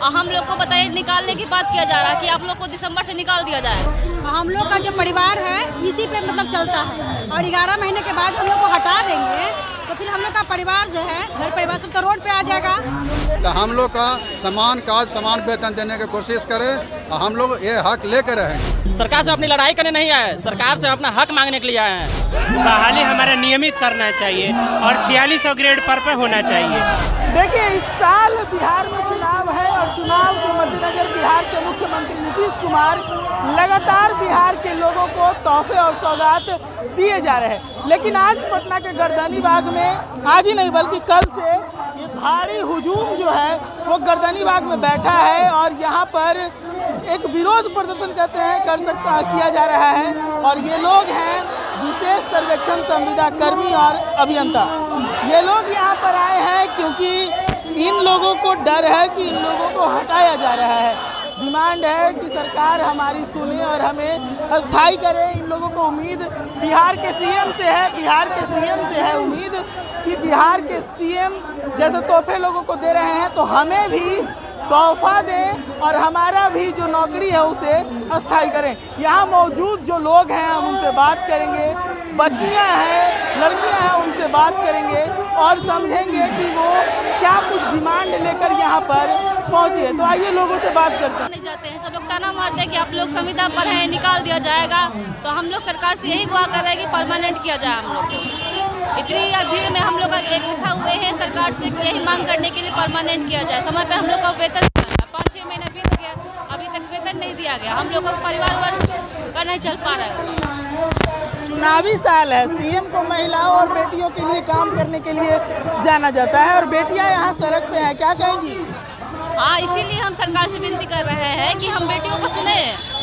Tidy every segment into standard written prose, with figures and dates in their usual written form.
और हम लोग को बताइए निकालने की बात किया जा रहा है कि आप लोग को दिसंबर से निकाल दिया जाए। हम लोग का जो परिवार है इसी पे मतलब चलता है और 11 महीने के बाद हम लोग को हटा देंगे तो फिर हम लोग का परिवार जो है घर परिवार सब तो रोड पे आ जाएगा। तो हम लोग का समान काज समान वेतन देने की कोशिश करें और हम लोग ये हक लेकर रहें। सरकार से अपनी लड़ाई करने नहीं आए, सरकार से अपना हक मांगने के लिए आए हैं। बहाली हमारा नियमित करना चाहिए और 4600 ग्रेड पर होना चाहिए। देखिए इस साल बिहार में चुनाव है और चुनाव के मद्देनजर बिहार के मुख्यमंत्री नीतीश कुमार लगातार बिहार के लोगों को तोहफे और सौगात दिए जा रहे हैं। लेकिन आज पटना के गर्दनी बाग में आज ही नहीं बल्कि कल से ये भारी हुजूम जो है वो गर्दनी बाग में बैठा है और यहाँ पर एक विरोध प्रदर्शन कहते हैं किया जा रहा है। और ये लोग हैं विशेष सर्वेक्षण संविदा कर्मी और अभियंता। ये लोग यहाँ पर आए हैं क्योंकि इन लोगों को डर है कि इन लोगों को हटाया जा रहा है। डिमांड है कि सरकार हमारी सुने और हमें अस्थायी करे। इन लोगों को उम्मीद बिहार के सीएम से है, उम्मीद कि बिहार के सीएम जैसे तोहफे लोगों को दे रहे हैं तो हमें भी तोहफा दें और हमारा भी जो नौकरी है उसे अस्थायी करें। यहाँ मौजूद जो लोग हैं हम उनसे बात करेंगे, बच्चियाँ हैं, लड़कियाँ हैं, उनसे बात करेंगे और समझेंगे कि वो क्या कुछ डिमांड लेकर यहाँ पर पहुँची है। तो आइए लोगों से बात करते हैं। नहीं जाते हैं, सब लोग ताना मारते हैं कि आप लोग संविदा पर हैं, निकाल दिया जाएगा। तो हम लोग सरकार से यही गुहार कर रहे हैं कि परमानेंट किया जाए हम लोग को। इतनी भीड़ में हम लोग इकट्ठा हुए हैं सरकार से यही मांग करने के लिए परमानेंट किया जाए। समय पे हम लोग का वेतन 5-6 महीने बीत गया, अभी तक वेतन नहीं दिया गया। हम लोग का परिवार वर्ग का नहीं चल पा रहा है। चुनावी साल है, सीएम को महिलाओं और बेटियों के लिए काम करने के लिए जाना जाता है और बेटियां यहाँ सड़क पे हैं, क्या कहेंगी? हाँ, इसीलिए हम सरकार से विनती कर रहे हैं कि हम बेटियों को सुने।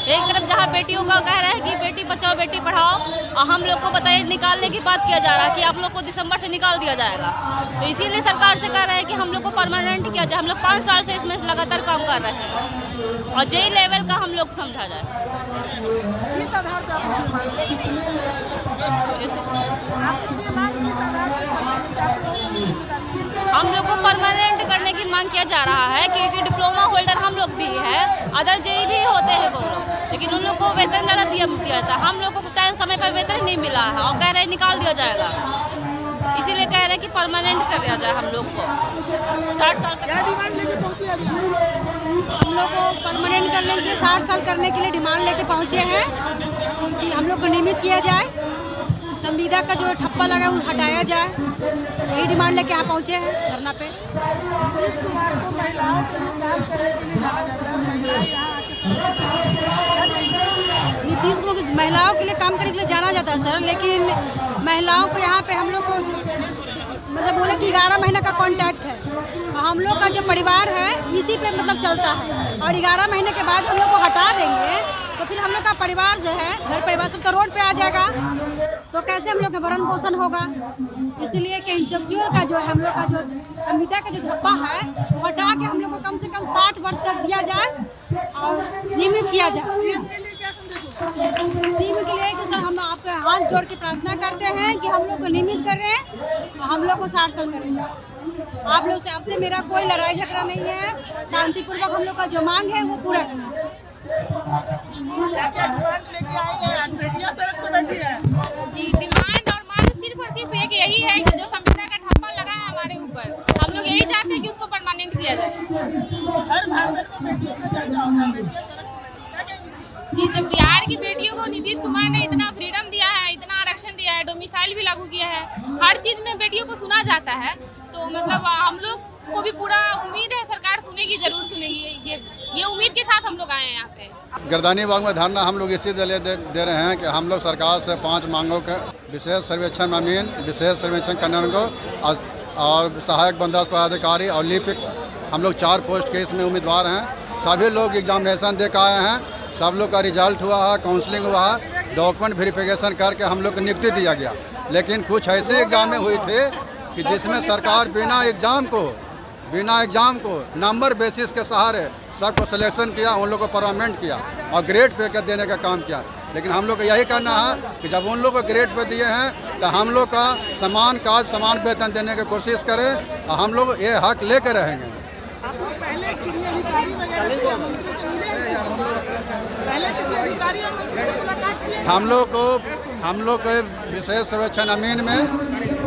एक तरफ जहाँ बेटियों का कह रहा है कि बेटी बचाओ बेटी पढ़ाओ और हम लोग को बताइए निकालने की बात किया जा रहा है कि आप लोग को दिसंबर से निकाल दिया जाएगा। तो इसीलिए सरकार से कह रहे हैं कि हम लोग को परमानेंट किया जाए। हम लोग 5 साल से इसमें लगातार काम कर रहे हैं और जेई लेवल का हम लोग समझा जाए। हम लोग को परमानेंट करने की मांग किया जा रहा है क्योंकि डिप्लोमा होल्डर हम लोग भी है, अदर जेई भी होते हैं वो लोग, लेकिन उन लोग को वेतन ज़्यादा दिया था। हम लोग को टाइम समय पर वेतन नहीं मिला है और कह रहे हैं निकाल दिया जाएगा। इसीलिए कह रहे हैं कि परमानेंट कर दिया जाए हम लोग को 60 साल का। हम लोग को परमानेंट करने के लिए 60 साल करने के लिए डिमांड लेके पहुँचे हैं कि हम लोग को नियमित किया जाए, संविदा का जो ठप्पा लगा वो हटाया जाए। यही डिमांड लेके यहाँ पहुँचे हैं धरना पे। नीतीश कुमार को महिलाओं के लिए काम करने के लिए जाना जाता है सर, लेकिन महिलाओं को यहाँ पे हम लोग को मतलब बोले कि 11 महीने का कॉन्ट्रैक्ट है। हम लोग का जो परिवार है इसी पे मतलब चलता है और 11 महीने के बाद हम लोग को हटा देंगे तो फिर हम लोग का परिवार जो है घर परिवार सब तो रोड पे आ जाएगा। तो कैसे हम लोग का भरण पोषण होगा? इसलिए कि इंटेलेक्चुअल का जो है हम लोग का जो संविदा का जो धब्बा है वो हटा के हम लोग को कम से कम 60 वर्ष तक दिया जाए और नियमित किया जाए। सीएम के लिए कि हम आपके हाथ जोड़ के प्रार्थना करते हैं कि हम लोग को नियमित कर रहे हैं और हम लोग को 60 साल करेंगे। आप लोग से आपसे मेरा कोई लड़ाई झगड़ा नहीं है, शांतिपूर्वक हम लोग का जो मांग है वो पूरा करना। जी, डिमांड और मांग सिर्फ और सिर्फ एक यही है कि जो संविदा का ठप्पा लगा है हमारे ऊपर, हम लोग यही चाहते हैं कि उसको परमानेंट किया जाए। हर भाषण में बेटियों का चर्चा होता है, बेटियां सड़क पर बैठी हैं। जी, जब बिहार की बेटियों को नीतीश कुमार ने इतना फ्रीडम दिया है, इतना आरक्षण दिया है, डोमिसाइल भी लागू किया है, हर चीज़ में बेटियों को सुना जाता है, तो मतलब हम लोग को भी पूरा उम्मीद है सरकार सुनेगी, जरूर सुनेगी। ये उम्मीद के साथ हम लोग आए हैं यहाँ पे। गर्दनी बाग में धरना हम लोग इसी दे रहे हैं कि हम लोग सरकार से 5 मांगों का विशेष सर्वेक्षण अमीन, विशेष सर्वेक्षण कन्नन और सहायक बंदोबस्त पदाधिकारी और लिपिक, हम लोग 4 पोस्ट के इसमें उम्मीदवार हैं। सभी लोग एग्जामिनेशन दे के आए हैं, सब लोग का रिजल्ट हुआ है, काउंसलिंग हुआ है, डॉक्यूमेंट वेरिफिकेशन करके हम लोग को नियुक्ति दिया गया। लेकिन कुछ ऐसे एग्जाम में हुए थे कि जिसमें सरकार बिना एग्ज़ाम को नंबर बेसिस के सहारे सबको सिलेक्शन किया, उन लोगों को परमानेंट किया और ग्रेड पे कर देने का काम किया। लेकिन हम लोग को यही करना है कि जब उन लोग को ग्रेड पे दिए हैं तो हम लोग का समान काज समान वेतन देने की कोशिश करें और हम लोग ये हक लेकर रहेंगे। पहले किसी अधिकारी वगैरह से या मंत्री से मिले हैं? पहले किसी अधिकारी और मंत्री से मुलाकात की है? हम लोग को विशेष सर्वेक्षण अमीन में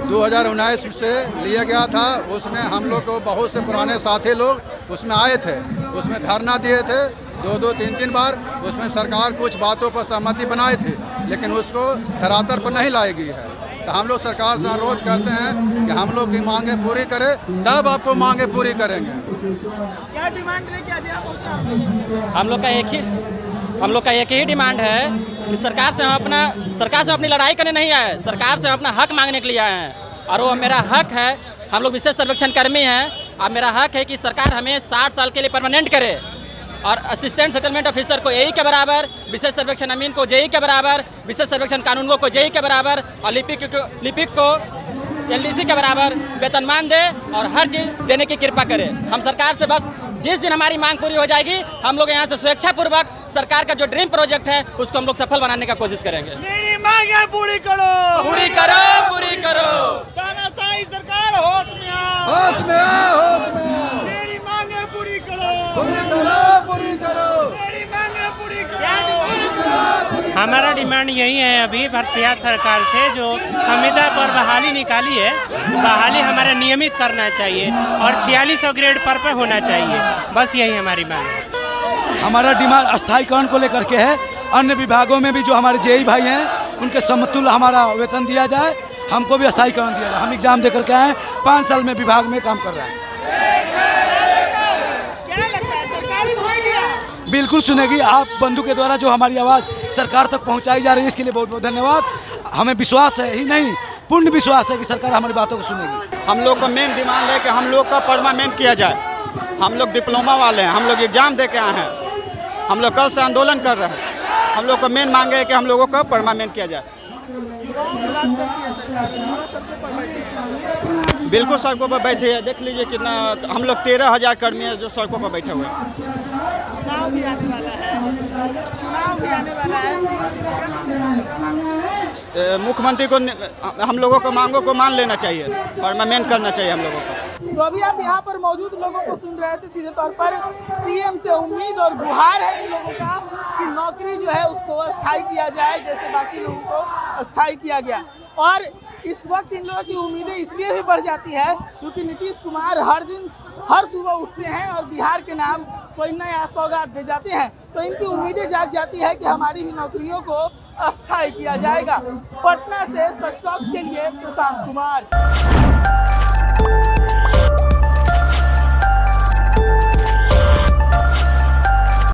2019 से लिया गया था। उसमें हम लोग को बहुत से पुराने साथी लोग उसमें आए थे, उसमें धरना दिए थे 2-3 बार। उसमें सरकार कुछ बातों पर सहमति बनाई थी, लेकिन उसको धरातल पर नहीं लाई गई है। तो हम लोग सरकार से अनुरोध करते हैं कि हम लोग की मांगे पूरी करें, तब आपको मांगे पूरी करेंगे। क्या डिमांड लेके आज यहाँ पहुँचा? हम लोग का एक ही डिमांड है कि सरकार से हम अपनी लड़ाई करने नहीं आए, सरकार से हम अपना हक मांगने के लिए आए हैं। और वो मेरा हक है, हम लोग विशेष सर्वेक्षण कर्मी हैं, अब मेरा हक है कि सरकार हमें 60 साल के लिए परमानेंट करे और असिस्टेंट सेटलमेंट ऑफिसर को एई के बराबर, विशेष सर्वेक्षण अमीन को जेई के बराबर, विशेष सर्वेक्षण कानूनगो को जेई के बराबर और लिपिक को एलडीसी के बराबर वेतनमान दे और हर चीज़ देने की कृपा करे। हम सरकार से बस जिस दिन हमारी मांग पूरी हो जाएगी, हम लोग यहाँ से स्वेच्छापूर्वक सरकार का जो ड्रीम प्रोजेक्ट है उसको हम लोग सफल बनाने का कोशिश करेंगे। मेरी मांगे पूरी करो, पूरी करो, पूरी करो। तानाशाही सरकार होश में आओ, होश में आओ, होश में आओ। मेरी मांगे पूरी करो, पूरी करो, पूरी करो। मेरी मांगे पूरी करो। हमारा डिमांड यही है अभी भारतीय सरकार से जो संविदा पर बहाली निकाली है, बहाली हमारा नियमित करना चाहिए और 4600 ग्रेड पर होना चाहिए। बस यही हमारी मांग है। हमारा डिमांड अस्थायीकरण को लेकर के है। अन्य विभागों में भी जो हमारे जेई भाई हैं उनके समतुल्य हमारा वेतन दिया जाए, हमको भी अस्थायीकरण दिया जाए। हम एग्जाम दे करके आए, 5 साल में विभाग में काम कर रहे हैं। क्या लगता है सरकार सुनेगी? बिल्कुल सुनेगी। आप बंधु के द्वारा जो हमारी आवाज़ सरकार तक पहुंचाई जा रही है, इसके लिए बहुत बहुत धन्यवाद। हमें विश्वास है ही नहीं, पूर्ण विश्वास है कि सरकार हमारी बातों को सुनेगी। हम लोग का मेन डिमांड है कि हम लोग का परमानेंट किया जाए। हम लोग डिप्लोमा वाले हैं, हम लोग एग्जाम दे के आए हैं, हम लोग कल से आंदोलन कर रहे हैं। हम लोग का मेन मांग है कि हम लोगों का परमानेंट किया जाए। बिल्कुल सड़कों पर बैठे हैं, देख लीजिए कितना, हम लोग 13,000 कर्मी हैं जो सड़कों पर बैठे हुए हैं। चुनाव भी आने वाला है, मुख्यमंत्री को हम लोगों को मांगों को मान लेना चाहिए, परमानेंट करना चाहिए हम लोगों को। तो अभी आप यहाँ पर मौजूद लोगों को सुन रहे थे। सीधे तौर पर सीएम से उम्मीद और गुहार है इन लोगों का कि नौकरी जो है उसको अस्थायी किया जाए, जैसे बाकी लोगों को अस्थायी किया गया। और इस वक्त इन लोगों की उम्मीदें इसलिए भी बढ़ जाती है क्योंकि नीतीश कुमार हर सुबह उठते हैं और बिहार के नाम कोई नया सौगात दे जाते हैं। तो इनकी उम्मीदें जाग जाती है कि हमारी भी नौकरियों को अस्थायी किया जाएगा। पटना से सच टॉक्स के लिए प्रशांत कुमार।